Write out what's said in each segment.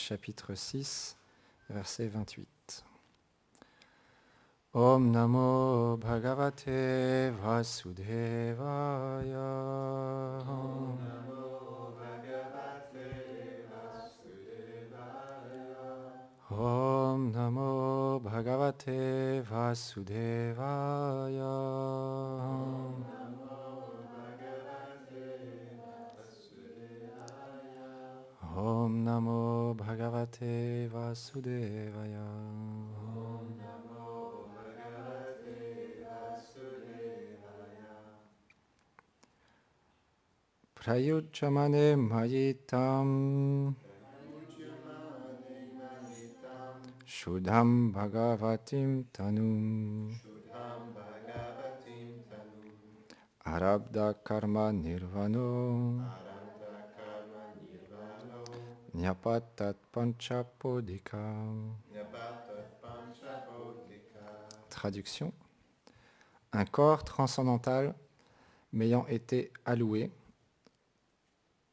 chapitre 6, verset 28. Om Namo Bhagavate Vasudevaya. Om Namo Bhagavate Vasudevaya. Om Namo Bhagavate Vasudevaya. Om Namo Bhagavate Vasudevaya. Om Namo Bhagavate Vasudevaya. Om Namo Bhagavate Vasudevaya. Prayujamane Mayitam Pujamane Manitam Shuddham Bhagavatim Tanum Shuddham Bhagavatim Tanum Arabdha Karma Nirvano Arabdha Karma Nirvano Nyapatat Panchapodikam. Nyapatat Panchapodika. Traduction. Un corps transcendantal m'ayant été alloué,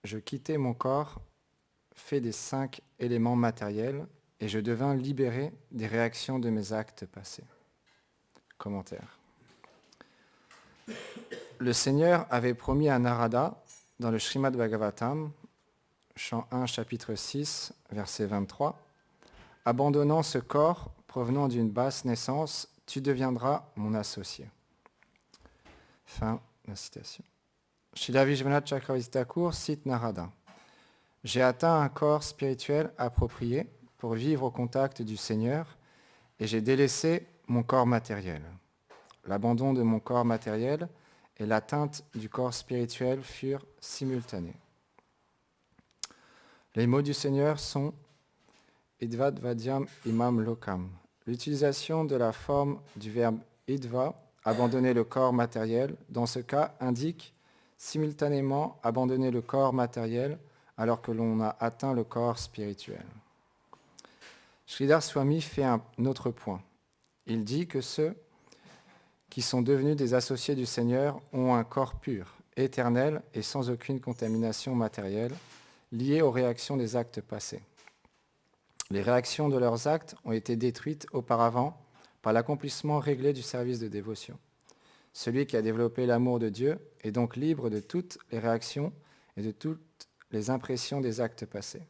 je quittai mon corps fait des 5 éléments matériels et je devins libéré des réactions de mes actes passés. Commentaire. Le Seigneur avait promis à Narada, dans le Srimad Bhagavatam, chant 1, chapitre 6, verset 23, « Abandonnant ce corps provenant d'une basse naissance, tu deviendras mon associé. » Fin de la citation. Srila Vishwanath Chakravarti Thakur cite Narada. « J'ai atteint un corps spirituel approprié pour vivre au contact du Seigneur et j'ai délaissé mon corps matériel. L'abandon de mon corps matériel et l'atteinte du corps spirituel furent simultanés. » Les mots du Seigneur sont Idvad Vadyam Imam Lokam. L'utilisation de la forme du verbe idva, abandonner le corps matériel, dans ce cas indique simultanément abandonner le corps matériel alors que l'on a atteint le corps spirituel. Sridhar Swami fait un autre point. Il dit que ceux qui sont devenus des associés du Seigneur ont un corps pur, éternel et sans aucune contamination matérielle, lié aux réactions des actes passés. Les réactions de leurs actes ont été détruites auparavant par l'accomplissement réglé du service de dévotion. Celui qui a développé l'amour de Dieu est donc libre de toutes les réactions et de toutes les impressions des actes passés.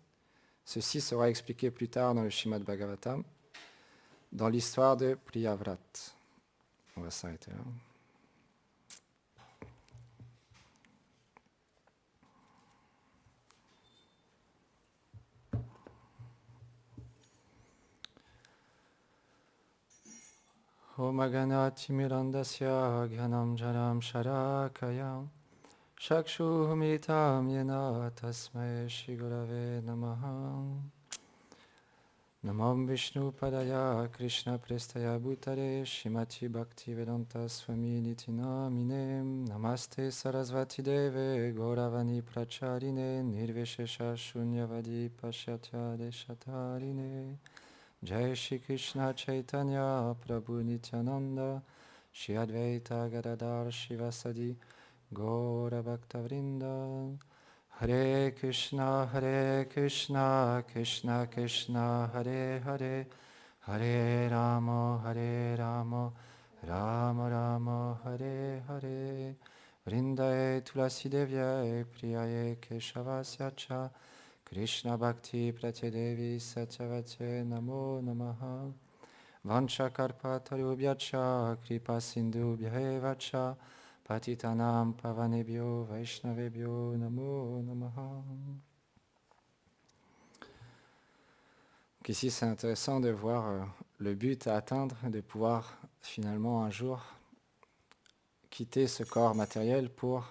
Ceci sera expliqué plus tard dans le Srimad Bhagavatam, dans l'histoire de Priyavrat. On va s'arrêter là. Om Ganati Mirandasya Gyanam Janam Sharakayam Shakshumitam Yena Tasmai Shigurave Namaha. Namam Vishnu Padaya Krishna Prestaya Bhutare Shimati Bhakti Vedanta Swami Nitinamine Namaste Sarasvati Deve Gauravani Pracharine Nirvishesha Shunyavadi Pashyatya Deshatarine Jai Shri Krishna Chaitanya Prabhu Nityananda Shri Advaita Gadadhar Shivasadi Gaura Bhakta Vrinda Hare Krishna Krishna Krishna Hare Hare Hare Rama Rama Rama Hare Hare Vrindaye Tulasi Devyaye Priyaye Keshavasya Cha Krishna Bhakti Pratyadevi Satyavate Namo Namaha Vanchakarpatarubhyacha Kripa Sindhubhyaevacha Patitanam Pavanebhyo Vaishnavebhyo Namo Namaha. Donc ici c'est intéressant de voir le but à atteindre, de pouvoir finalement un jour quitter ce corps matériel pour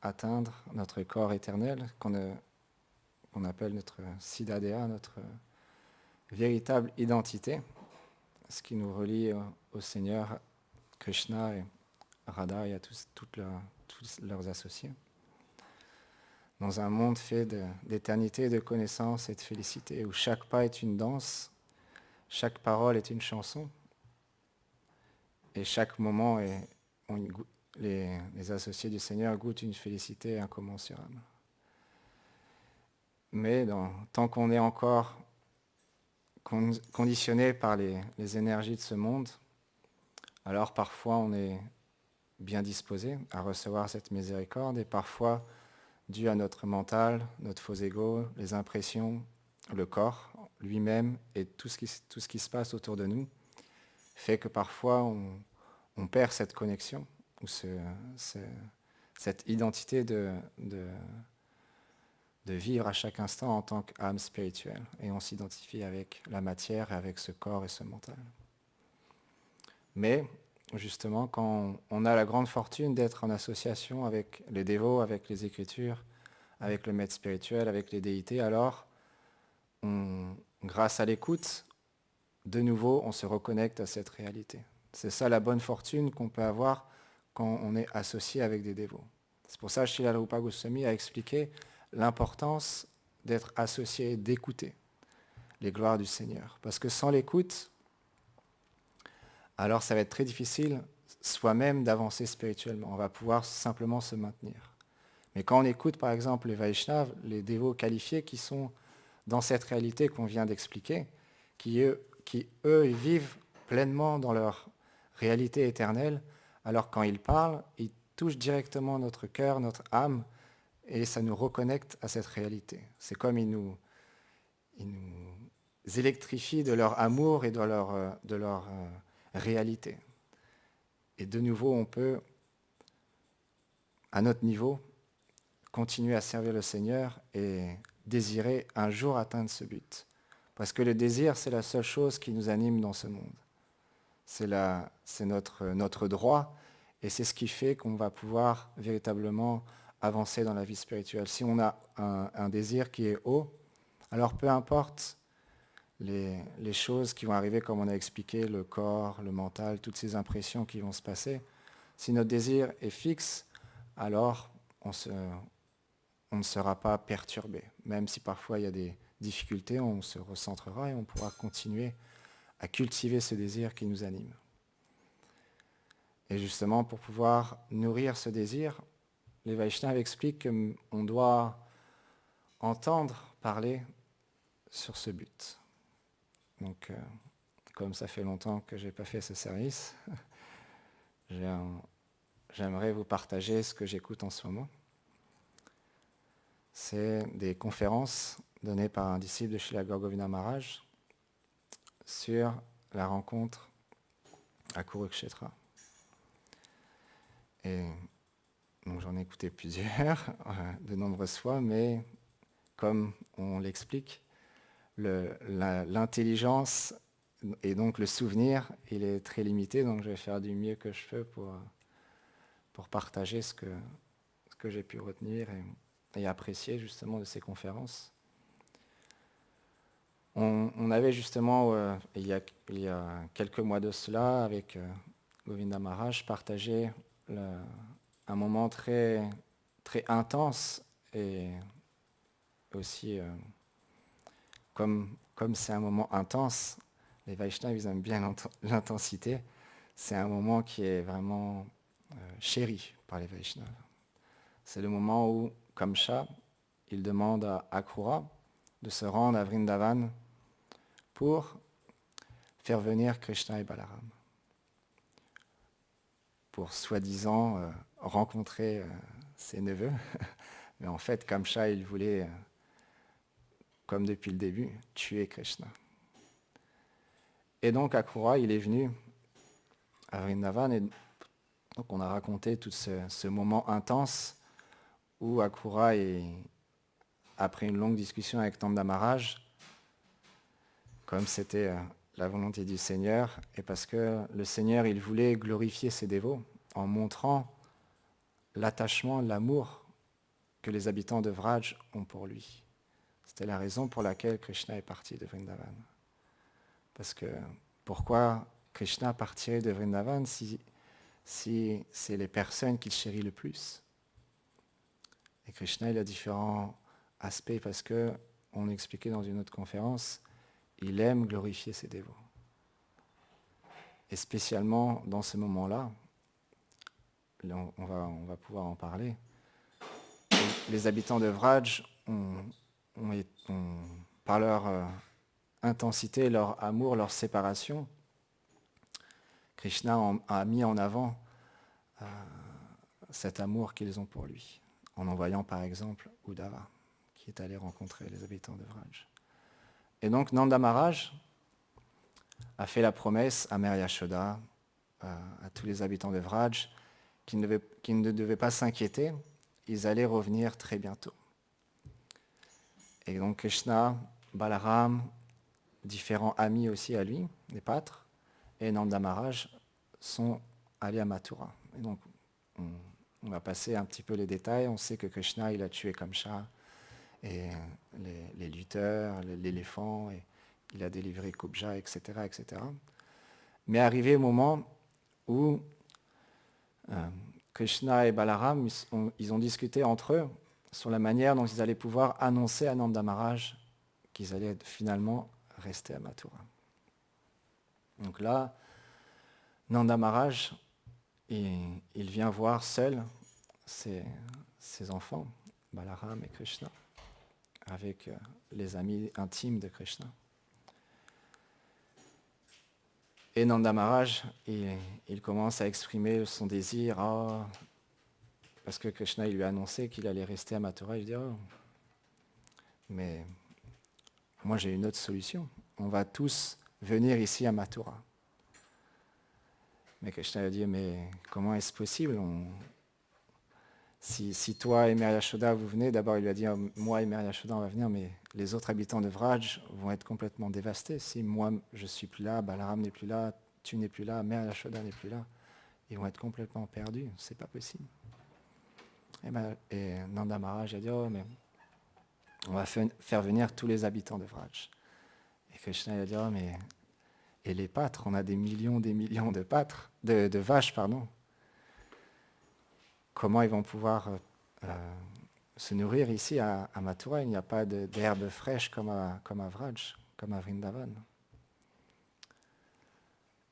atteindre notre corps éternel qu'on appelle notre Siddhadéha, notre véritable identité, ce qui nous relie au Seigneur Krishna et Radha et à tous leurs associés. Dans un monde fait d'éternité, de connaissance et de félicité, où chaque pas est une danse, chaque parole est une chanson, et chaque moment, les associés du Seigneur goûtent une félicité incommensurable. Mais tant qu'on est encore conditionné par les énergies de ce monde, alors parfois on est bien disposé à recevoir cette miséricorde et parfois, dû à notre mental, notre faux ego, les impressions, le corps lui-même et tout ce qui se passe autour de nous, fait que parfois on perd cette connexion ou cette identité de vivre à chaque instant en tant qu'âme spirituelle. Et on s'identifie avec la matière et avec ce corps et ce mental. Mais justement, quand on a la grande fortune d'être en association avec les dévots, avec les Écritures, avec le maître spirituel, avec les déités, alors, grâce à l'écoute, de nouveau, on se reconnecte à cette réalité. C'est ça la bonne fortune qu'on peut avoir quand on est associé avec des dévots. C'est pour ça que Srila Rupa Goswami a expliqué l'importance d'être associé, d'écouter les gloires du Seigneur. Parce que sans l'écoute, alors ça va être très difficile soi-même d'avancer spirituellement. On va pouvoir simplement se maintenir. Mais quand on écoute par exemple les Vaishnavas, les dévots qualifiés qui sont dans cette réalité qu'on vient d'expliquer, qui eux vivent pleinement dans leur réalité éternelle, alors quand ils parlent, ils touchent directement notre cœur, notre âme, et ça nous reconnecte à cette réalité. C'est comme ils nous électrifient de leur amour et de leur réalité. Et de nouveau, on peut, à notre niveau, continuer à servir le Seigneur et désirer un jour atteindre ce but. Parce que le désir, c'est la seule chose qui nous anime dans ce monde. C'est notre droit et c'est ce qui fait qu'on va pouvoir véritablement avancer dans la vie spirituelle. Si on a un désir qui est haut, alors peu importe les choses qui vont arriver, comme on a expliqué, le corps, le mental, toutes ces impressions qui vont se passer, si notre désir est fixe, alors on ne sera pas perturbé. Même si parfois il y a des difficultés, on se recentrera et on pourra continuer à cultiver ce désir qui nous anime. Et justement, pour pouvoir nourrir ce désir, les Vaishnavas expliquent qu'on doit entendre parler sur ce but. Donc, comme ça fait longtemps que je n'ai pas fait ce service, j'aimerais vous partager ce que j'écoute en ce moment. C'est des conférences données par un disciple de Srila Gaura Govinda Maharaj sur la rencontre à Kurukshetra. Et donc j'en ai écouté plusieurs, de nombreuses fois, mais comme on l'explique, l'intelligence et donc le souvenir, il est très limité, donc je vais faire du mieux que je peux pour partager ce que j'ai pu retenir et apprécier justement de ces conférences. On avait justement, il y a quelques mois de cela, avec Govinda Maharaj, partagé un moment très, très intense et aussi, comme c'est un moment intense, les Vaishnavas ils aiment bien l'intensité, c'est un moment qui est vraiment chéri par les Vaishnavas. C'est le moment où, comme Kamsa, il demande à Akrura de se rendre à Vrindavan pour faire venir Krishna et Balaram, pour soi-disant rencontrer ses neveux. Mais en fait, Kamsa, il voulait, comme depuis le début, tuer Krishna. Et donc Akrura, il est venu à Vrindavan, et donc on a raconté tout ce moment intense où Akrura, après une longue discussion avec Nanda Maharaj, comme c'était la volonté du Seigneur, et parce que le Seigneur, il voulait glorifier ses dévots en montrant l'attachement, l'amour que les habitants de Vraj ont pour lui. C'était la raison pour laquelle Krishna est parti de Vrindavan. Parce que pourquoi Krishna partirait de Vrindavan si c'est les personnes qu'il chérit le plus? Et Krishna, il a différents aspects parce que, on expliquait dans une autre conférence, il aime glorifier ses dévots. Et spécialement dans ce moment-là, on va pouvoir en parler, les habitants de Vraj ont par leur intensité, leur amour, leur séparation, Krishna a mis en avant cet amour qu'ils ont pour lui, en envoyant par exemple Uddhava, qui est allé rencontrer les habitants de Vraj. Et donc Nanda Maharaj a fait la promesse à Mère Yashoda, à tous les habitants de Vraj, qu'ils ne devaient pas s'inquiéter, ils allaient revenir très bientôt. Et donc Krishna, Balaram, différents amis aussi à lui, des pâtres, et Nanda Maharaj sont allés à Mathura. Et donc on va passer un petit peu les détails. On sait que Krishna, il a tué Kamsa, et les lutteurs, l'éléphant, et il a délivré Kubja, etc., etc. Mais arrivé au moment où Krishna et Balaram, ils ont discuté entre eux sur la manière dont ils allaient pouvoir annoncer à Nanda Maharaj qu'ils allaient finalement rester à Mathura. Donc là, Nanda Maharaj, il vient voir seul ses enfants, Balaram et Krishna, avec les amis intimes de Krishna. Et Nanda Maharaj, il commence à exprimer son désir, parce que Krishna il lui a annoncé qu'il allait rester à Mathura. Il dit, mais moi j'ai une autre solution. On va tous venir ici à Mathura. Mais Krishna lui a dit, mais comment est-ce possible? Si toi et Mère Yashoda vous venez, d'abord il lui a dit, moi et Mère Yashoda on va venir, mais les autres habitants de Vraj vont être complètement dévastés. Si moi je suis plus là, Balaram n'est plus là, tu n'es plus là, Mère Yashoda n'est plus là, ils vont être complètement perdus, c'est pas possible. Et Nanda Maharaj a dit, mais on va faire venir tous les habitants de Vraj. Et Krishna a dit, mais et les pâtres, on a des millions de pâtres, de vaches, pardon. Comment ils vont pouvoir se nourrir ici à Mathura? Il n'y a pas d'herbes fraîches comme à Vraj, comme à Vrindavan.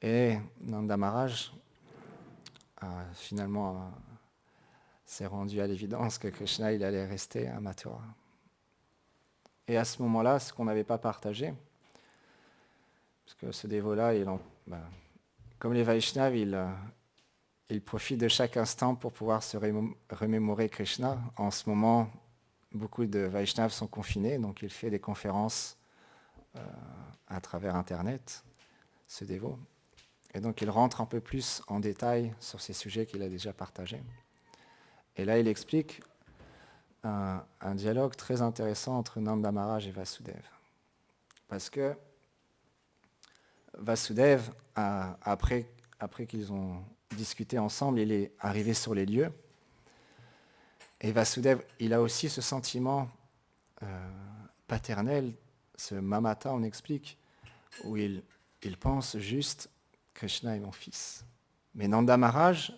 Et Nanda Maharaj finalement s'est rendu à l'évidence que Krishna il allait rester à Mathura. Et à ce moment-là, ce qu'on n'avait pas partagé, parce que ce dévot-là, comme les Vaishnavas, il profite de chaque instant pour pouvoir se remémorer Krishna. En ce moment, beaucoup de Vaishnavas sont confinés, donc il fait des conférences à travers Internet, ce dévot. Et donc il rentre un peu plus en détail sur ces sujets qu'il a déjà partagés. Et là, il explique un dialogue très intéressant entre Nanda Maharaj et Vasudeva. Parce que Vasudeva, après qu'ils ont discuté ensemble, il est arrivé sur les lieux. Et Vasudeva, il a aussi ce sentiment paternel, ce mamata, on explique, où il pense juste Krishna est mon fils. Mais Nanda Maharaj,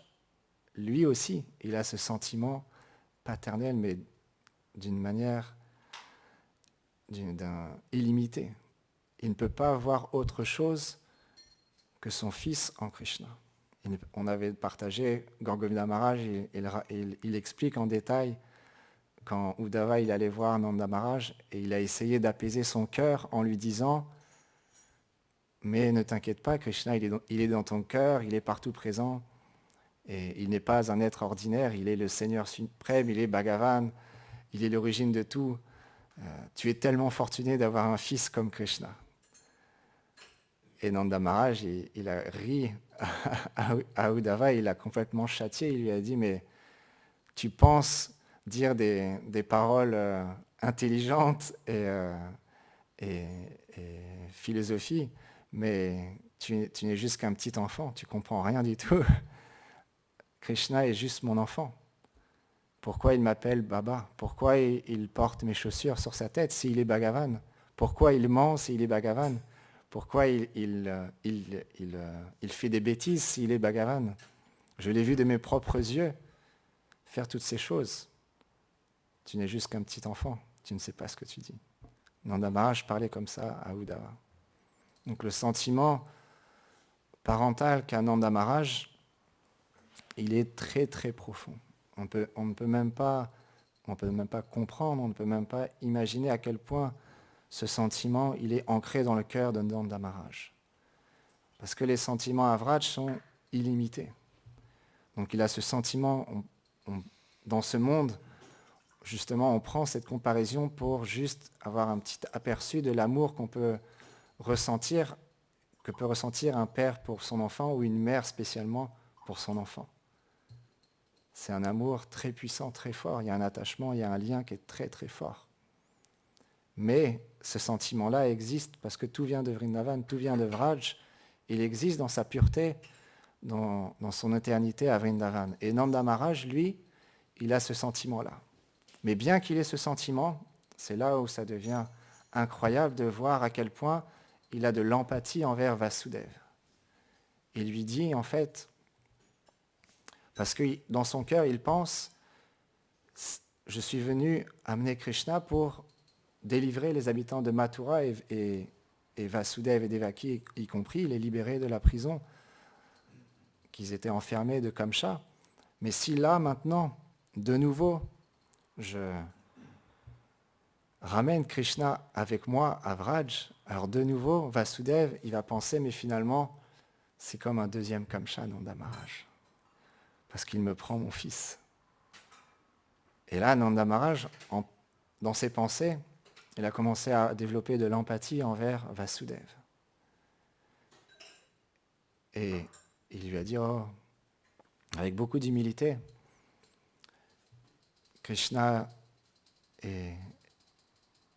lui aussi, il a ce sentiment paternel, mais d'une manière illimitée. Il ne peut pas avoir autre chose que son fils en Krishna. On avait partagé, Gaur Govinda Maharaj, il explique en détail quand Uddhava il allait voir Nanda Maharaj et il a essayé d'apaiser son cœur en lui disant « Mais ne t'inquiète pas, Krishna il est dans ton cœur, il est partout présent et il n'est pas un être ordinaire, il est le Seigneur suprême, il est Bhagavan, il est l'origine de tout. Tu es tellement fortuné d'avoir un fils comme Krishna. » Et Nanda Maharaj, il a ri à Uddhava, il a complètement châtié, il lui a dit « Mais tu penses dire des paroles intelligentes et philosophie, mais tu n'es juste qu'un petit enfant, tu ne comprends rien du tout. Krishna est juste mon enfant. Pourquoi il m'appelle Baba? Pourquoi il porte mes chaussures sur sa tête s'il est Bhagavan? Pourquoi il ment s'il est Bhagavan? Pourquoi il fait des bêtises s'il est Bhagavan? Je l'ai vu de mes propres yeux faire toutes ces choses. Tu n'es juste qu'un petit enfant, tu ne sais pas ce que tu dis. Nanda Maharaj parlait comme ça à Uddhava. Donc le sentiment parental qu'a Nanda Maharaj, il est très très profond. On ne peut même pas On ne peut même pas comprendre, on ne peut même pas imaginer à quel point ce sentiment, il est ancré dans le cœur de Nanda Maharaj. Parce que les sentiments à Vraj sont illimités. Donc il a ce sentiment, dans ce monde, justement, on prend cette comparaison pour juste avoir un petit aperçu de l'amour qu'on peut ressentir, que peut ressentir un père pour son enfant ou une mère spécialement pour son enfant. C'est un amour très puissant, très fort. Il y a un attachement, il y a un lien qui est très très fort. Mais ce sentiment-là existe parce que tout vient de Vrindavan, tout vient de Vraj. Il existe dans sa pureté, dans son éternité à Vrindavan. Et Nanda Maharaj, lui, il a ce sentiment-là. Mais bien qu'il ait ce sentiment, c'est là où ça devient incroyable de voir à quel point il a de l'empathie envers Vasudeva. Il lui dit, en fait, parce que dans son cœur, il pense, je suis venu amener Krishna pour délivrer les habitants de Mathura et Vasudeva et Devaki y compris, les libérer de la prison qu'ils étaient enfermés de Kamcha. Mais si là, maintenant, de nouveau, je ramène Krishna avec moi à Vraj, alors de nouveau, Vasudeva, il va penser, mais finalement, c'est comme un deuxième Kamcha, Nanda Maharaj. Parce qu'il me prend mon fils. Et là, Nanda Maharaj, dans ses pensées, il a commencé à développer de l'empathie envers Vasudeva. Et il lui a dit, avec beaucoup d'humilité, Krishna est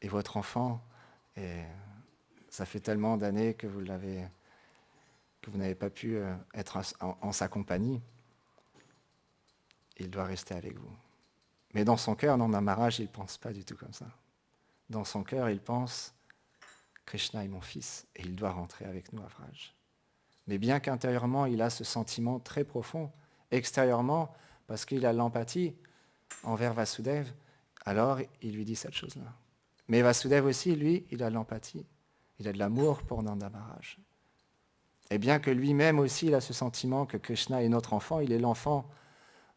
votre enfant, et ça fait tellement d'années que vous n'avez pas pu être en sa compagnie. Il doit rester avec vous. Mais dans son cœur, Nanda Maharaj, il ne pense pas du tout comme ça. Dans son cœur, il pense, Krishna est mon fils, et il doit rentrer avec nous à Vraj. Mais bien qu'intérieurement, il a ce sentiment très profond, extérieurement, parce qu'il a l'empathie envers Vasudeva, alors il lui dit cette chose-là. Mais Vasudeva aussi, lui, il a de l'empathie, il a de l'amour pour Nanda Maharaj. Et bien que lui-même aussi, il a ce sentiment que Krishna est notre enfant, il est l'enfant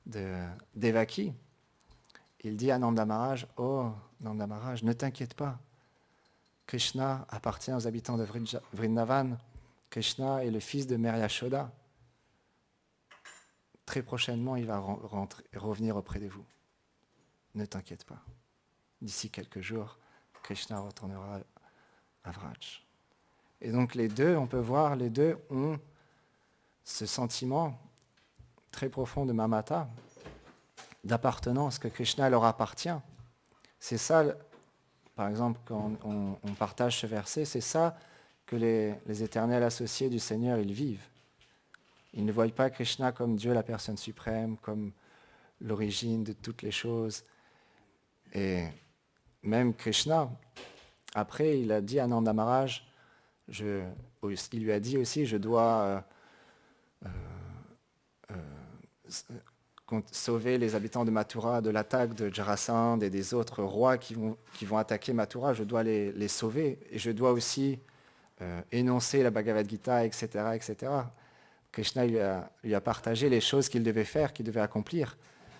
de Devaki, il dit à Nanda Maharaj, oh Nanda Maharaj, ne t'inquiète pas, Krishna appartient aux habitants de Vrindavan, Krishna est le fils de Mère Yashoda. Très prochainement, il va revenir auprès de vous. Ne t'inquiète pas. D'ici quelques jours, Krishna retournera à Vraj. Et donc les deux, on peut voir, les deux ont ce sentiment très profond de mamata, d'appartenance, que Krishna leur appartient. C'est ça, par exemple, quand on partage ce verset, c'est ça que les éternels associés du Seigneur, ils vivent. Ils ne voient pas Krishna comme Dieu, la personne suprême, comme l'origine de toutes les choses. Et même Krishna, après, il a dit à Nanda Maharaj, il lui a dit aussi, je dois sauver les habitants de Mathura de l'attaque de Jarasandh et des autres rois qui vont attaquer Mathura, je dois les sauver. Et je dois aussi énoncer la Bhagavad Gita, etc., etc. Krishna lui a partagé les choses qu'il devait faire, qu'il devait accomplir.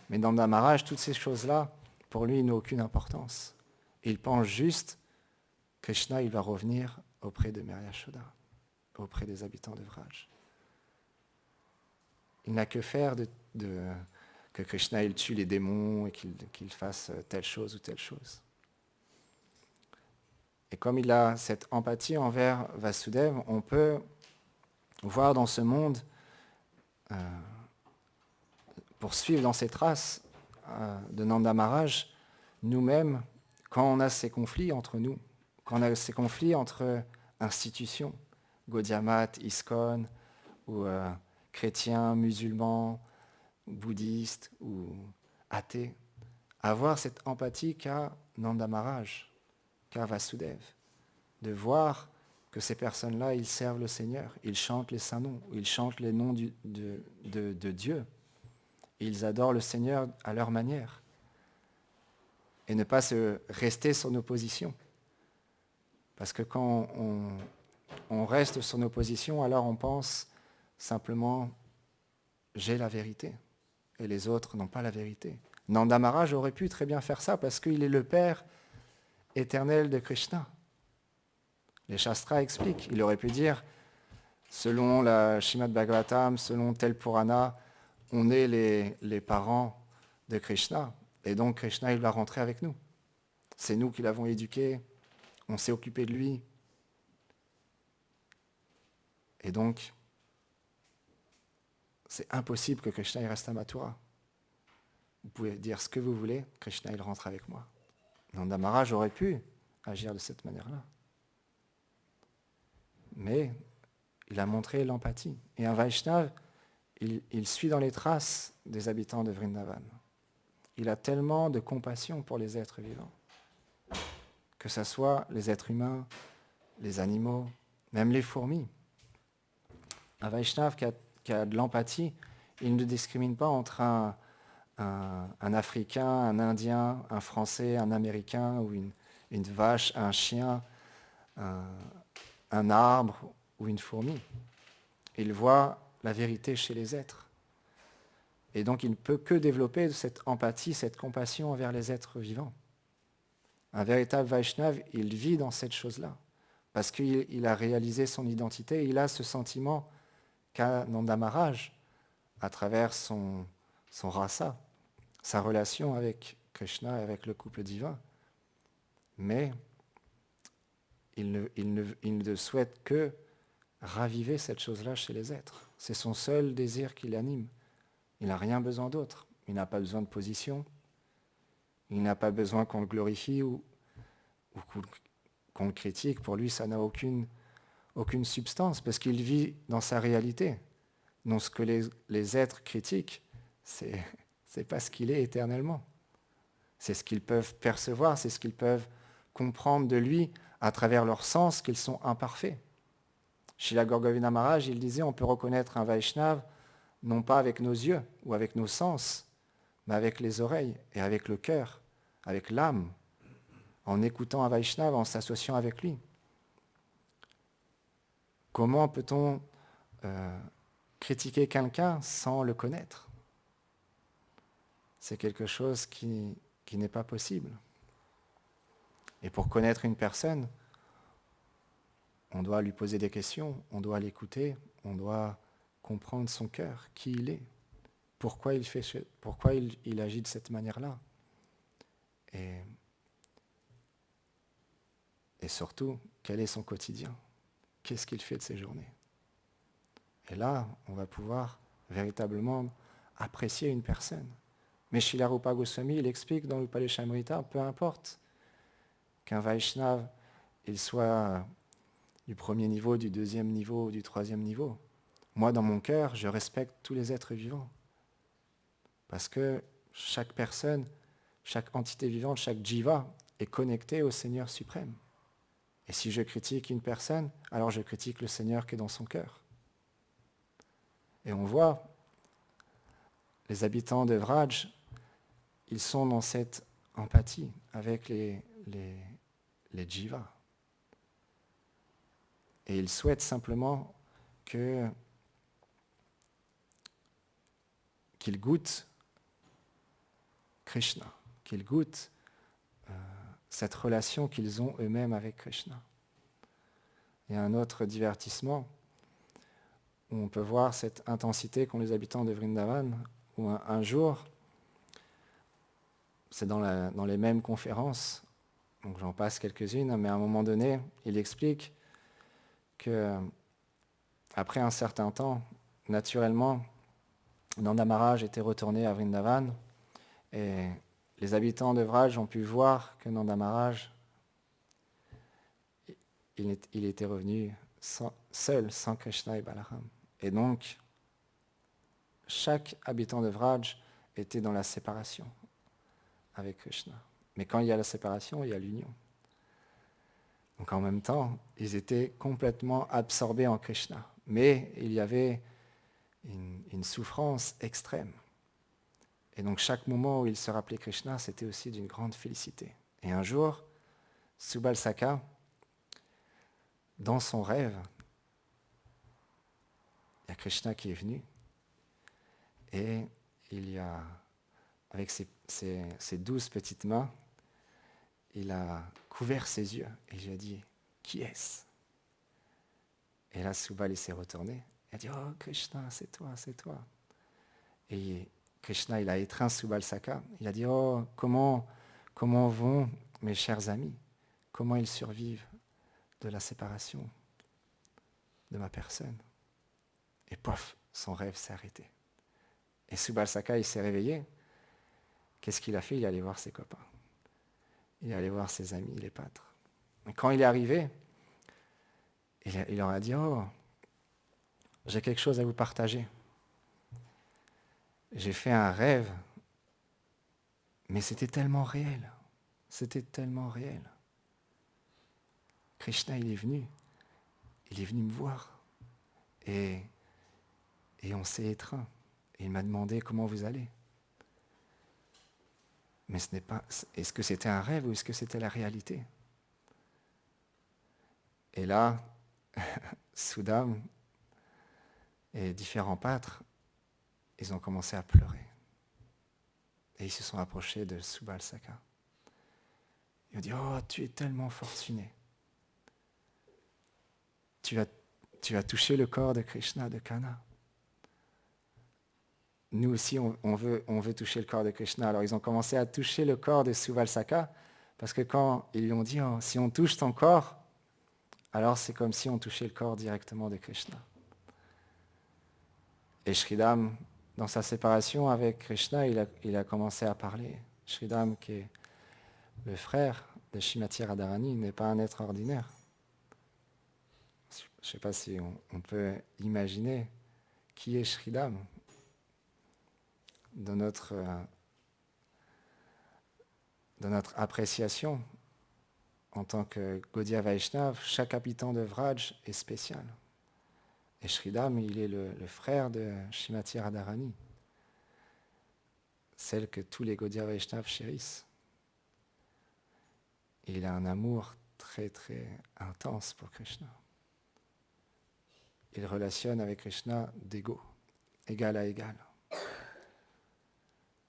Mais dans Nanda Maharaj, toutes ces choses-là, pour lui, n'ont aucune importance. Il pense juste, Krishna, il va revenir auprès de Mère Yashoda, auprès des habitants de Vraj. Il n'a que faire que Krishna il tue les démons et qu'il fasse telle chose ou telle chose. Et comme il a cette empathie envers Vasudeva, on peut voir dans ce monde, pour suivre dans ses traces de Nanda Maharaj, nous-mêmes, quand on a ces conflits entre nous, quand on a ces conflits entre institutions, Gaudiya Math, ISKCON, ou chrétiens, musulmans, bouddhistes ou athées, avoir cette empathie qu'a Nanda Maharaj, qu'a Vasudeva, de voir que ces personnes-là, ils servent le Seigneur, ils chantent les saints noms, ils chantent les noms de Dieu, ils adorent le Seigneur à leur manière, et ne pas se rester sur nos positions. Parce que quand on reste sur nos positions, alors on pense simplement, j'ai la vérité, et les autres n'ont pas la vérité. Nanda Maharaj aurait pu très bien faire ça parce qu'il est le père éternel de Krishna. Les Shastras expliquent. Il aurait pu dire, selon la Srimad Bhagavatam, selon tel Purana, on est les parents de Krishna. Et donc Krishna, il va rentrer avec nous. C'est nous qui l'avons éduqué, on s'est occupé de lui. Et donc, c'est impossible que Krishna il reste à Mathura. Vous pouvez dire ce que vous voulez, Krishna, il rentre avec moi. Nanda Maharaj aurait pu agir de cette manière-là. Mais il a montré l'empathie. Et un Vaishnav, il suit dans les traces des habitants de Vrindavan. Il a tellement de compassion pour les êtres vivants, que ce soit les êtres humains, les animaux, même les fourmis. Un Vaishnav qui a de l'empathie, il ne discrimine pas entre un Africain, un Indien, un Français, un Américain, ou une vache, un chien, un arbre ou une fourmi. Il voit la vérité chez les êtres. Et donc il ne peut que développer cette empathie, cette compassion envers les êtres vivants. Un véritable Vaishnav, il vit dans cette chose-là, parce qu'il a réalisé son identité, il a ce sentiment qu'a Nanda Maharaj à travers son rasa, sa relation avec Krishna et avec le couple divin. Mais il ne souhaite que raviver cette chose-là chez les êtres. C'est son seul désir qui l'anime. Il n'a rien besoin d'autre. Il n'a pas besoin de position. Il n'a pas besoin qu'on le glorifie ou qu'on le critique. Pour lui, ça n'a aucune substance parce qu'il vit dans sa réalité. Donc ce que les êtres critiquent, c'est pas ce qu'il est éternellement. C'est ce qu'ils peuvent percevoir, c'est ce qu'ils peuvent comprendre de lui à travers leur sens qu'ils sont imparfaits. Srila Gaura Govinda Maharaj, il disait, on peut reconnaître un Vaishnav non pas avec nos yeux ou avec nos sens, mais avec les oreilles et avec le cœur, avec l'âme, en écoutant un Vaishnav, en s'associant avec lui. Comment peut-on critiquer quelqu'un sans le connaître? C'est quelque chose qui n'est pas possible. Et pour connaître une personne, on doit lui poser des questions, on doit l'écouter, on doit comprendre son cœur, qui il est, pourquoi il agit de cette manière-là. Et surtout, quel est son quotidien? Qu'est-ce qu'il fait de ses journées? Et là, on va pouvoir véritablement apprécier une personne. Mais Srila Rupa Goswami, il explique dans l'Upalishamrita, peu importe qu'un Vaishnav, il soit du premier niveau, du deuxième niveau, du troisième niveau. Moi, dans mon cœur, je respecte tous les êtres vivants. Parce que chaque personne, chaque entité vivante, chaque jiva est connectée au Seigneur suprême. Et si je critique une personne, alors je critique le Seigneur qui est dans son cœur. Et on voit, les habitants de Vraj, ils sont dans cette empathie avec les jivas. Et ils souhaitent simplement qu'ils goûtent Krishna, qu'ils goûtent cette relation qu'ils ont eux-mêmes avec Krishna. Il y a un autre divertissement où on peut voir cette intensité qu'ont les habitants de Vrindavan, où un jour, c'est dans les mêmes conférences, donc j'en passe quelques-unes, mais à un moment donné, il explique que après un certain temps, naturellement, Nanda Maharaj était retourné à Vrindavan et les habitants de Vraj ont pu voir que Nanda Maharaj, il était revenu seul, sans Krishna et Balaram. Et donc, chaque habitant de Vraj était dans la séparation avec Krishna. Mais quand il y a la séparation, il y a l'union. Donc en même temps, ils étaient complètement absorbés en Krishna. Mais il y avait une souffrance extrême. Et donc chaque moment où ils se rappelaient Krishna, c'était aussi d'une grande félicité. Et un jour, Subal-Saka, dans son rêve, il y a Krishna qui est venu et il y a avec ses 12 petites mains, il a couvert ses yeux et il a dit « Qui est-ce » Et là, Subal, il s'est retourné. Il a dit « Oh, Krishna, c'est toi, c'est toi. » Et Krishna, il a étreint Subal Saka. Il a dit « Oh, comment vont mes chers amis? Comment ils survivent de la séparation de ma personne ?» Et pof, son rêve s'est arrêté. Et Subal Saka, il s'est réveillé. Qu'est-ce qu'il a fait? Il est allé voir ses copains. Il est allé voir ses amis, les pâtres. Et quand il est arrivé, il leur a dit « Oh, j'ai quelque chose à vous partager. J'ai fait un rêve, mais c'était tellement réel. C'était tellement réel. Krishna, il est venu me voir. Et on s'est étreint. Et il m'a demandé comment vous allez. Mais ce n'est pas. Est-ce que c'était un rêve ou est-ce que c'était la réalité? Et là, Sudam et différents pâtres, ils ont commencé à pleurer. Et ils se sont approchés de Subal Saka. Ils ont dit « Oh, tu es tellement fortuné. Tu as touché le corps de Krishna, de Kana. Nous aussi, on veut toucher le corps de Krishna. » Alors ils ont commencé à toucher le corps de Subal Saka, parce que quand ils lui ont dit oh, « Si on touche ton corps, alors c'est comme si on touchait le corps directement de Krishna. » Et Shridam, dans sa séparation avec Krishna, il a commencé à parler. Shridam, qui est le frère de Shrimati Radharani, n'est pas un être ordinaire. Je ne sais pas si on peut imaginer qui est Shridam dans notre appréciation. En tant que Gaudiya Vaishnav, chaque habitant de Vraj est spécial. Et Shridam, il est le frère de Shrimati Radharani, celle que tous les Gaudiya Vaishnav chérissent. Et il a un amour très très intense pour Krishna. Il relationne avec Krishna d'ego, égal à égal.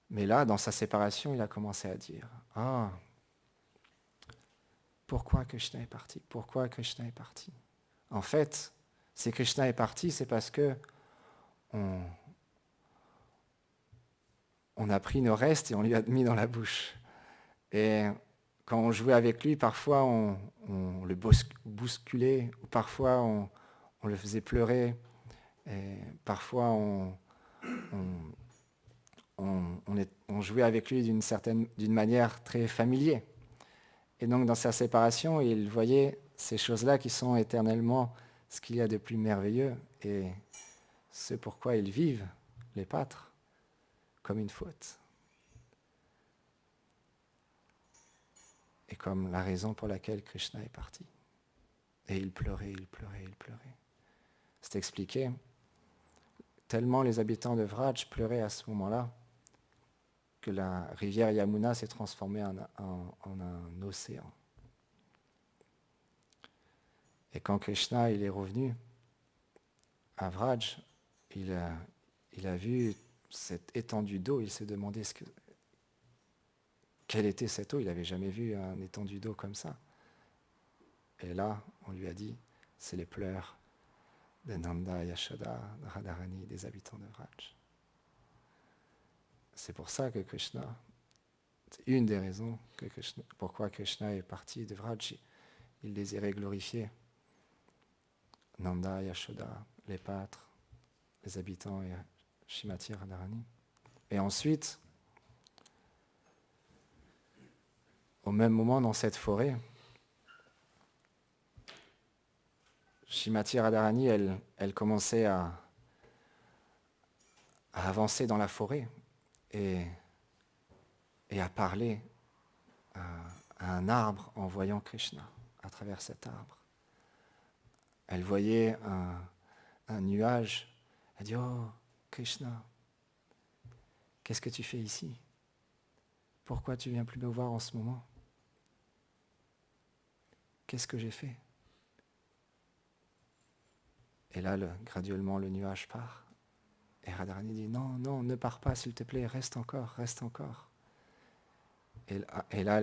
Mais là, dans sa séparation, il a commencé à dire « Ah, pourquoi Krishna est parti? Pourquoi Krishna est parti ?» En fait, si Krishna est parti, c'est parce que on a pris nos restes et on lui a mis dans la bouche. Et quand on jouait avec lui, parfois on le bousculait, ou parfois on le faisait pleurer, et parfois on jouait avec lui d'une manière très familière. Et donc dans sa séparation, il voyait ces choses-là qui sont éternellement ce qu'il y a de plus merveilleux, et ce pourquoi ils vivent, les pâtres, comme une faute. Et comme la raison pour laquelle Krishna est parti. Et il pleurait, il pleurait, il pleurait. C'est expliqué, tellement les habitants de Vraj pleuraient à ce moment-là, que la rivière Yamuna s'est transformée en un océan. Et quand Krishna il est revenu à Vraj, il a vu cette étendue d'eau, il s'est demandé quelle était cette eau. Il n'avait jamais vu une étendue d'eau comme ça. Et là, on lui a dit, c'est les pleurs de Nanda, Yashoda, Radharani, des habitants de Vraj. C'est pour ça que Krishna, c'est une des raisons pourquoi Krishna est parti de Vraj. Il désirait glorifier Nanda, Yashoda, les pâtres, les habitants et Shrimati Radharani. Et ensuite, au même moment dans cette forêt, Shrimati Radharani, elle commençait à avancer dans la forêt et à parler à un arbre en voyant Krishna à travers cet arbre. Elle voyait un nuage. Elle dit « Oh, Krishna, qu'est-ce que tu fais ici? Pourquoi tu viens plus me voir en ce moment? Qu'est-ce que j'ai fait ?» Et là, graduellement, le nuage part. Et Radharani dit, non, non, ne pars pas, s'il te plaît, reste encore, reste encore. Et là,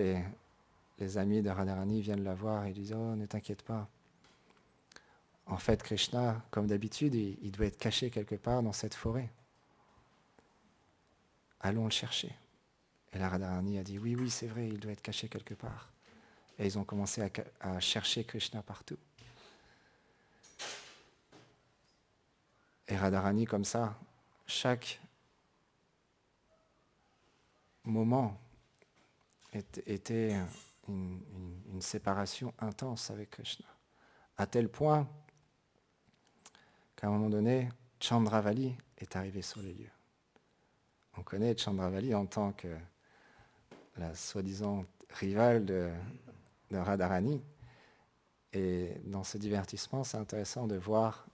les amis de Radharani viennent la voir et disent, oh, ne t'inquiète pas. En fait, Krishna, comme d'habitude, il doit être caché quelque part dans cette forêt. Allons le chercher. Et la Radharani a dit, oui, oui, c'est vrai, il doit être caché quelque part. Et ils ont commencé à chercher Krishna partout. Et Radharani, comme ça, chaque moment était une séparation intense avec Krishna. À tel point qu'à un moment donné, Chandravali est arrivé sur les lieux. On connaît Chandravali en tant que la soi-disant rivale de Radharani. Et dans ce divertissement, c'est intéressant de voir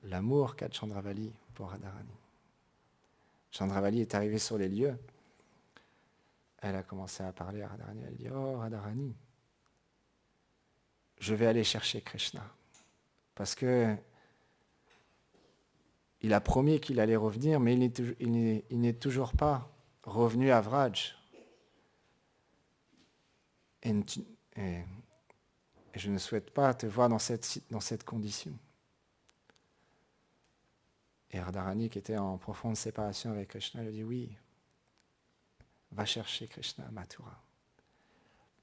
l'amour qu'a Chandravali pour Radharani. Chandravali est arrivé sur les lieux. Elle a commencé à parler à Radharani. Elle dit, oh Radharani, je vais aller chercher Krishna. Parce que il a promis qu'il allait revenir, mais il n'est toujours pas revenu à Vraj. Et je ne souhaite pas te voir dans cette condition. Et Radharani, qui était en profonde séparation avec Krishna, lui dit, oui, va chercher Krishna à Mathura.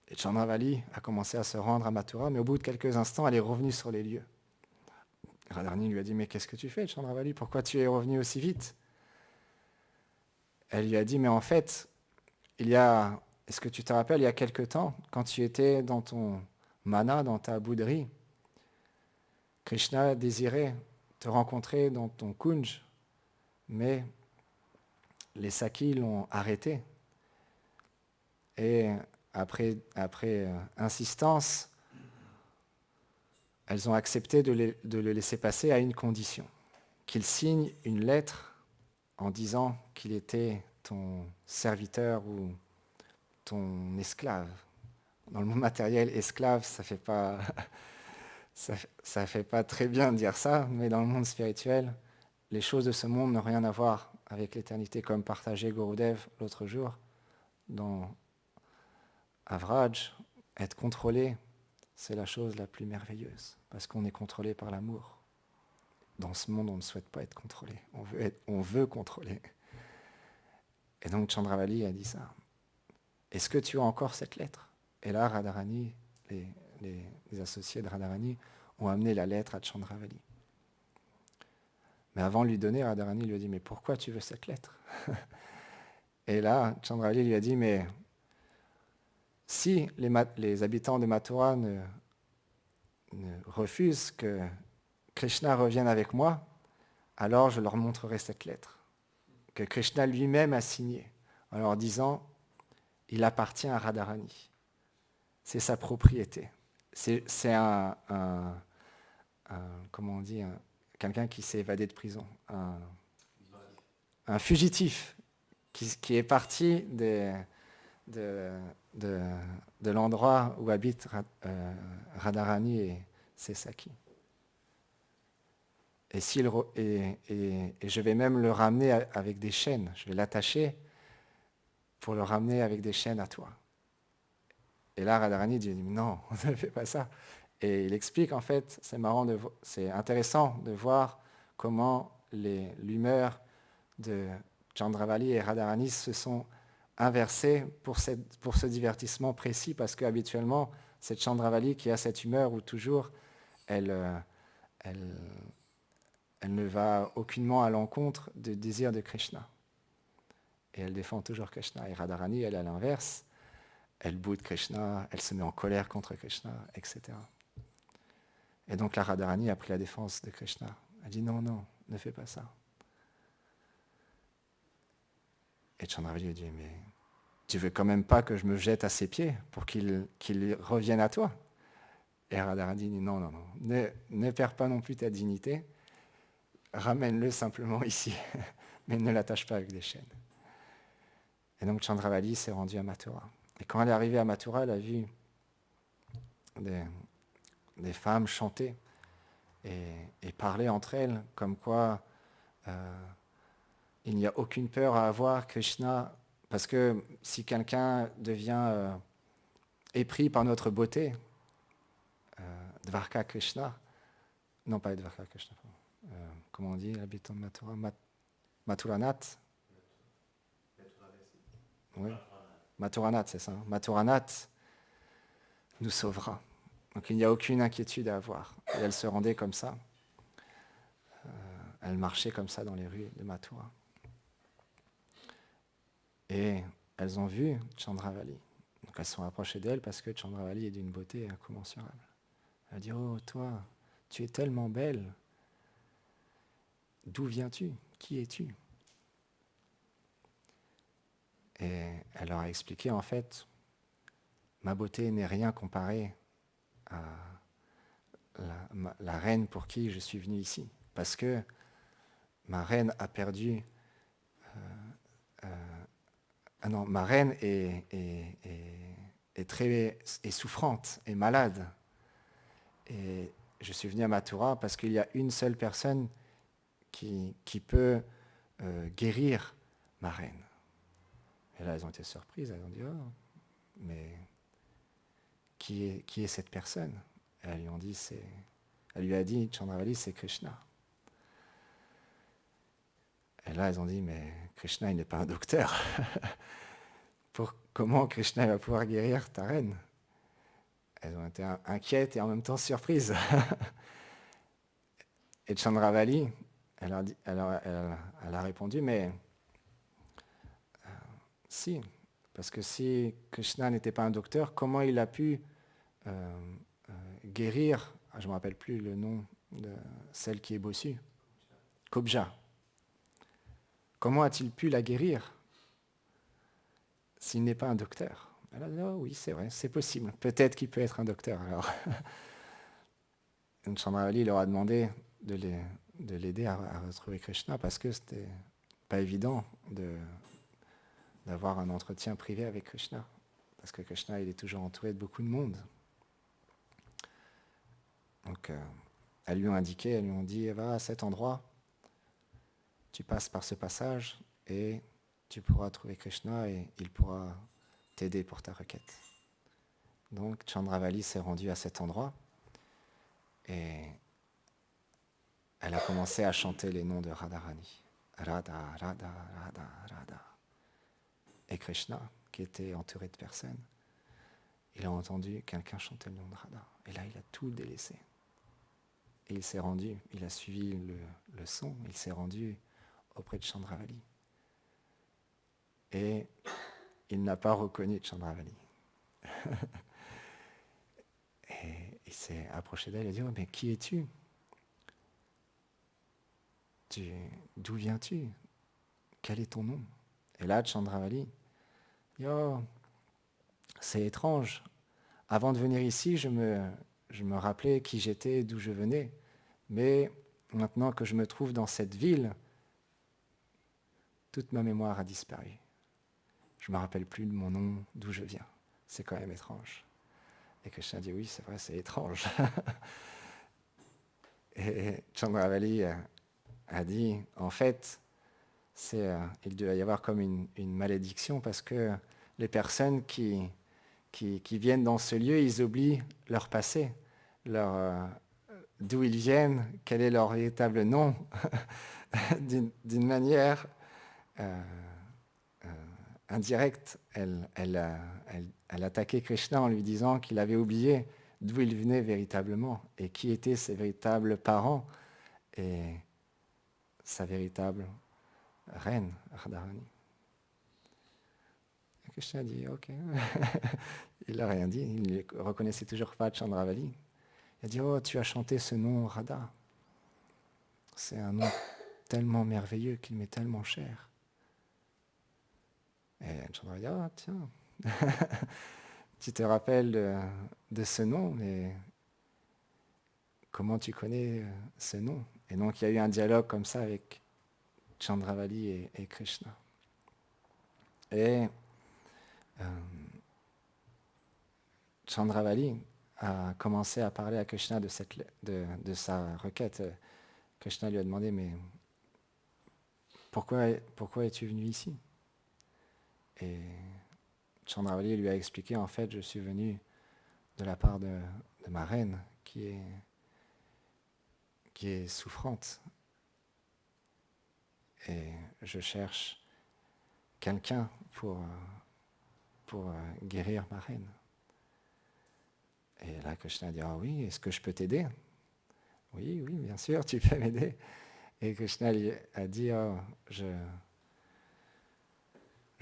Et Chandravali a commencé à se rendre à Mathura, mais au bout de quelques instants, elle est revenue sur les lieux. Radharani lui a dit, mais qu'est-ce que tu fais, Chandravali? Pourquoi tu es revenu aussi vite? Elle lui a dit, mais en fait, est-ce que tu te rappelles, il y a quelque temps, quand tu étais dans ton mana, dans ta bouderie, Krishna désirait te rencontrer dans ton kunj, mais les Sakis l'ont arrêté. Et après insistance, elles ont accepté de le laisser passer à une condition, qu'il signe une lettre en disant qu'il était ton serviteur ou ton esclave. Dans le monde matériel, esclave, ça fait pas très bien de dire ça, mais dans le monde spirituel, les choses de ce monde n'ont rien à voir avec l'éternité, comme partageait Gurudev l'autre jour dans Avraj. Être contrôlé, c'est la chose la plus merveilleuse, parce qu'on est contrôlé par l'amour. Dans ce monde, on ne souhaite pas être contrôlé, on veut contrôler. Et donc Chandravali a dit ça. Est-ce que tu as encore cette lettre? Et là, Radharani, les associés de Radharani ont amené la lettre à Chandravali. Mais avant de lui donner, Radharani lui a dit, mais pourquoi tu veux cette lettre? Et là, Chandravali lui a dit, mais si les habitants de Mathura ne refusent que Krishna revienne avec moi, alors je leur montrerai cette lettre, que Krishna lui-même a signée, en leur disant, il appartient à Radharani. C'est sa propriété. C'est comment on dit, quelqu'un qui s'est évadé de prison, un fugitif qui est parti de l'endroit où habite Radharani et ses Sakis. Et je vais même le ramener avec des chaînes. Je vais l'attacher pour le ramener avec des chaînes à toi. Et là, Radharani dit, non, on ne fait pas ça. Et il explique, en fait, c'est intéressant de voir comment l'humeur de Chandravali et Radharani se sont inversées pour ce divertissement précis, parce qu'habituellement, c'est Chandravali qui a cette humeur où toujours elle ne va aucunement à l'encontre du désir de Krishna. Et elle défend toujours Krishna. Et Radharani, elle, à l'inverse, elle boude Krishna, elle se met en colère contre Krishna, etc. Et donc la Radharani a pris la défense de Krishna. Elle dit non, non, ne fais pas ça. Et Chandravali lui dit, mais tu veux quand même pas que je me jette à ses pieds pour qu'il revienne à toi? Et Radharani dit non, non, non, ne perds pas non plus ta dignité, ramène-le simplement ici, mais ne l'attache pas avec des chaînes. Et donc Chandravali s'est rendu à Mathura. Et quand elle est arrivée à Mathura, elle a vu des femmes chanter et parler entre elles, comme quoi il n'y a aucune peur à avoir. Krishna, parce que si quelqu'un devient épris par notre beauté, Dvarka Krishna, non pas Dvarka Krishna, comment on dit l'habitant de Mathura, Mathuranath, oui, Mathuranath, c'est ça. Mathuranath nous sauvera. Donc il n'y a aucune inquiétude à avoir. Et elle se rendait comme ça. Elle marchait comme ça dans les rues de Mathura. Et elles ont vu Chandravali. Donc elles se sont approchées d'elle parce que Chandravali est d'une beauté incommensurable. Elle a dit, oh toi, tu es tellement belle. D'où viens-tu? Qui es-tu? Et elle leur a expliqué, en fait, ma beauté n'est rien comparée à la reine pour qui je suis venu ici. Parce que ma reine a perdu... ma reine est souffrante, est malade. Et je suis venu à Mathura parce qu'il y a une seule personne qui peut guérir ma reine. Et là, elles ont été surprises. Elles ont dit, oh, mais qui est cette personne? Et elles lui a dit, Chandravali, c'est Krishna. Et là, elles ont dit, mais Krishna, il n'est pas un docteur. Comment Krishna va pouvoir guérir ta reine? Elles ont été inquiètes et en même temps surprises. Et Chandravali, elle a répondu, mais si, parce que si Krishna n'était pas un docteur, comment il a pu guérir, je ne me rappelle plus le nom de celle qui est bossue, Kobja. Comment a-t-il pu la guérir s'il n'est pas un docteur? Elle a dit, oh oui, c'est vrai, c'est possible. Peut-être qu'il peut être un docteur. Alors, Chandravali leur a demandé de l'aider à retrouver Krishna parce que c'était pas évident d'avoir un entretien privé avec Krishna. Parce que Krishna, il est toujours entouré de beaucoup de monde. Donc, elles lui ont indiqué, elles lui ont dit, va à cet endroit, tu passes par ce passage et tu pourras trouver Krishna et il pourra t'aider pour ta requête. Donc, Chandravali s'est rendue à cet endroit et elle a commencé à chanter les noms de Radharani. Radha, Radha, Radha, Radha. Et Krishna, qui était entouré de personnes, il a entendu quelqu'un chanter le nom de Radha. Et là, il a tout délaissé. Et il s'est rendu, il a suivi le son, il s'est rendu auprès de Chandravali. Et il n'a pas reconnu Chandravali. Et il s'est approché d'elle et a dit, oh, mais qui es-tu? D'où viens-tu? Quel est ton nom? Et là, Chandravali dit, oh, c'est étrange. Avant de venir ici, je me rappelais qui j'étais, d'où je venais. Mais maintenant que je me trouve dans cette ville, toute ma mémoire a disparu. Je ne me rappelle plus de mon nom, d'où je viens. C'est quand même étrange. Et Krishna dit, oui, c'est vrai, c'est étrange. Et Chandravali a dit, en fait, il doit y avoir comme une malédiction parce que les personnes qui viennent dans ce lieu, ils oublient leur passé, d'où ils viennent, quel est leur véritable nom, d'une manière indirecte. Elle attaquait Krishna en lui disant qu'il avait oublié d'où il venait véritablement et qui étaient ses véritables parents et sa véritable reine, Radharani. Krishna dit, ok. Il n'a rien dit, il ne reconnaissait toujours pas Chandravali. Il a dit, oh, tu as chanté ce nom Radha. C'est un nom tellement merveilleux qu'il m'est tellement cher. Et Chandravali dit, oh, tiens, tu te rappelles de ce nom, mais comment tu connais ce nom? Et donc il y a eu un dialogue comme ça avec Chandravali et Krishna. Et Chandravali a commencé à parler à Krishna de sa requête. Krishna lui a demandé, mais pourquoi es-tu venu ici? Et Chandravali lui a expliqué, en fait, je suis venu de la part de ma reine qui est souffrante. Et je cherche quelqu'un pour guérir ma reine. Et là, Krishna a dit, ah oui, est-ce que je peux t'aider? Oui, bien sûr, tu peux m'aider. Et Krishna lui a dit, oh, je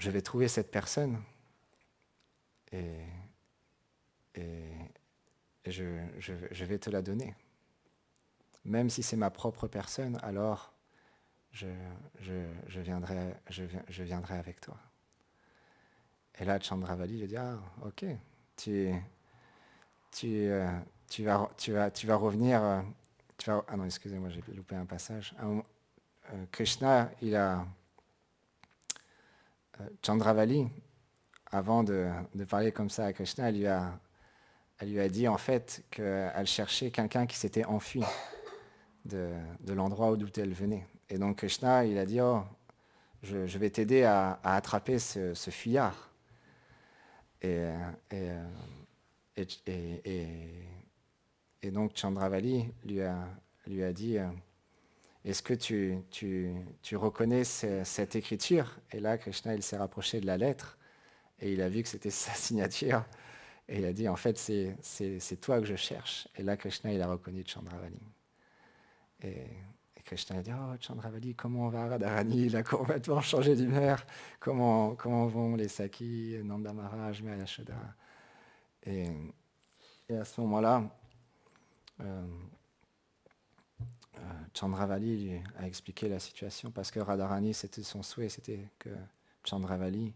vais trouver cette personne et je vais te la donner. Même si c'est ma propre personne, alors je viendrai avec toi. Et là, Chandravali lui dit, ah, ok, tu vas revenir. Ah non, excusez-moi, j'ai loupé un passage. Krishna, Chandravali, avant de parler comme ça à Krishna, elle lui a dit en fait qu'elle cherchait quelqu'un qui s'était enfui de l'endroit d'où elle venait. Et donc Krishna, il a dit, oh, je vais t'aider à attraper ce fuyard. Et donc Chandravali lui a dit, est-ce que tu reconnais cette écriture? Et là, Krishna, il s'est rapproché de la lettre et il a vu que c'était sa signature. Et il a dit, en fait, c'est toi que je cherche. Et là, Krishna, il a reconnu Chandravali. Et Krishna a dit, oh, Chandravali, comment va Radharani? Il a complètement changé d'humeur. Comment vont les Sakis, Nanda Maharaj, Maya Yashoda? Et à ce moment-là, Chandravali lui a expliqué la situation parce que Radharani, c'était son souhait, c'était que Chandravali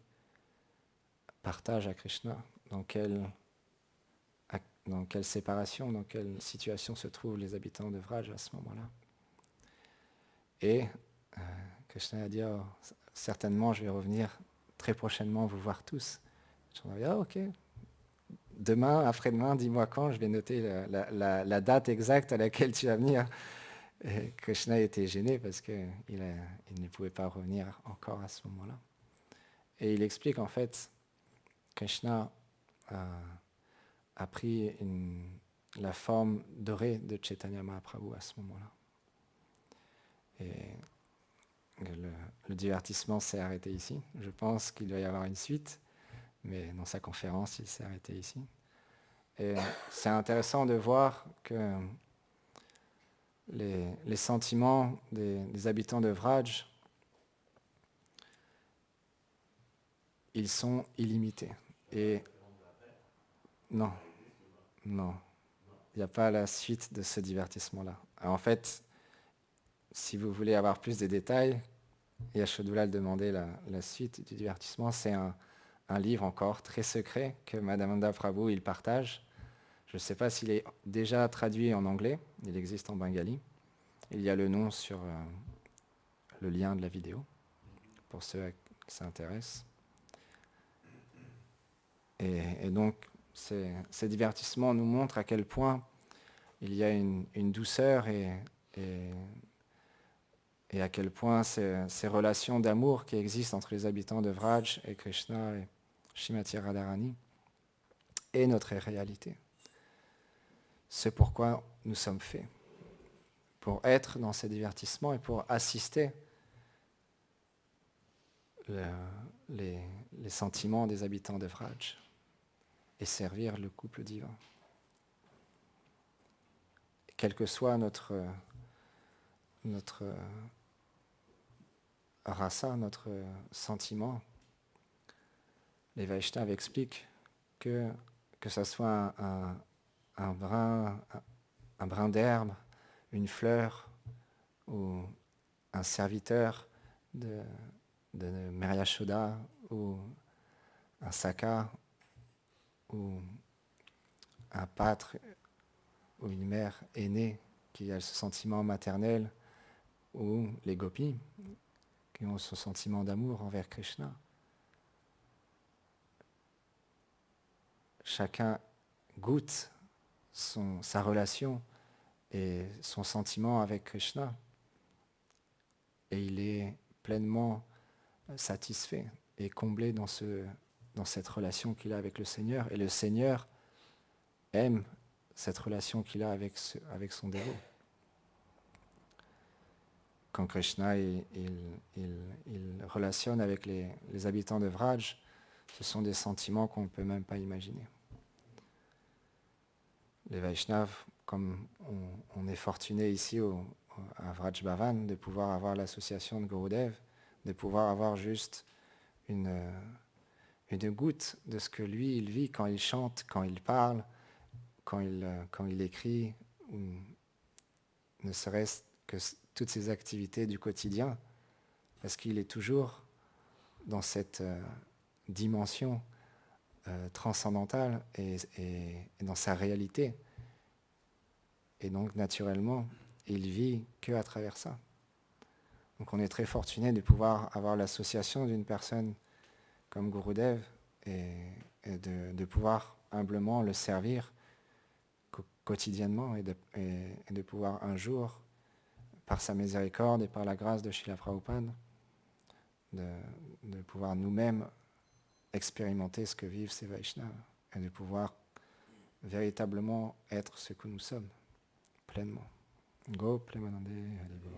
partage à Krishna dans quelle séparation, dans quelle situation se trouvent les habitants de Vraj à ce moment-là. Et Krishna a dit, oh, certainement je vais revenir très prochainement vous voir tous. Chandravali a dit, ok, demain, après-demain, dis-moi quand, je vais noter la date exacte à laquelle tu vas venir. Et Krishna était gêné parce qu'il ne pouvait pas revenir encore à ce moment-là. Et il explique en fait, Krishna a pris la forme dorée de Chaitanya Mahaprabhu à ce moment-là. Et le divertissement s'est arrêté ici. Je pense qu'il doit y avoir une suite, mais dans sa conférence, il s'est arrêté ici. Et c'est intéressant de voir que les sentiments des habitants de Vraj, ils sont illimités. Et non, il n'y a pas la suite de ce divertissement-là. Alors en fait, si vous voulez avoir plus de détails, Yashodhulal demandait la suite du divertissement. C'est un livre encore très secret que Madhavananda Prabhu il partage. Je ne sais pas s'il est déjà traduit en anglais, il existe en bengali. Il y a le nom sur le lien de la vidéo, pour ceux qui s'intéressent. Et donc, ces divertissements nous montrent à quel point il y a une douceur et à quel point ces relations d'amour qui existent entre les habitants de Vraj et Krishna et Srimati Radharani est notre réalité. C'est pourquoi nous sommes faits, pour être dans ces divertissements et pour assister les sentiments des habitants de Vraj et servir le couple divin. Quel que soit notre rasa, notre sentiment, les Vaishnavas expliquent que ça soit un brin d'herbe, une fleur ou un serviteur de Mère Yashoda ou un saka ou un pâtre ou une mère aînée qui a ce sentiment maternel ou les gopis qui ont ce sentiment d'amour envers Krishna. Chacun goûte sa relation et son sentiment avec Krishna et il est pleinement satisfait et comblé dans cette relation qu'il a avec le Seigneur. Et le Seigneur aime cette relation qu'il a avec son dévot. Quand Krishna il relationne avec les habitants de Vraj, ce sont des sentiments qu'on ne peut même pas imaginer. Les Vaishnavas, comme on est fortuné ici à Vraj Bhavan de pouvoir avoir l'association de Gurudev, de pouvoir avoir juste une goutte de ce que lui il vit quand il chante, quand il parle, quand il écrit, ou ne serait-ce que toutes ces activités du quotidien, parce qu'il est toujours dans cette dimension transcendantale et dans sa réalité. Et donc, naturellement, il vit que à travers ça. Donc, on est très fortuné de pouvoir avoir l'association d'une personne comme Gurudev et de pouvoir humblement le servir quotidiennement et de pouvoir un jour, par sa miséricorde et par la grâce de Srila Prabhupada, de pouvoir nous-mêmes expérimenter ce que vivent ces Vaishnavas et de pouvoir véritablement être ce que nous sommes, pleinement. Go, Premanande, Haribo.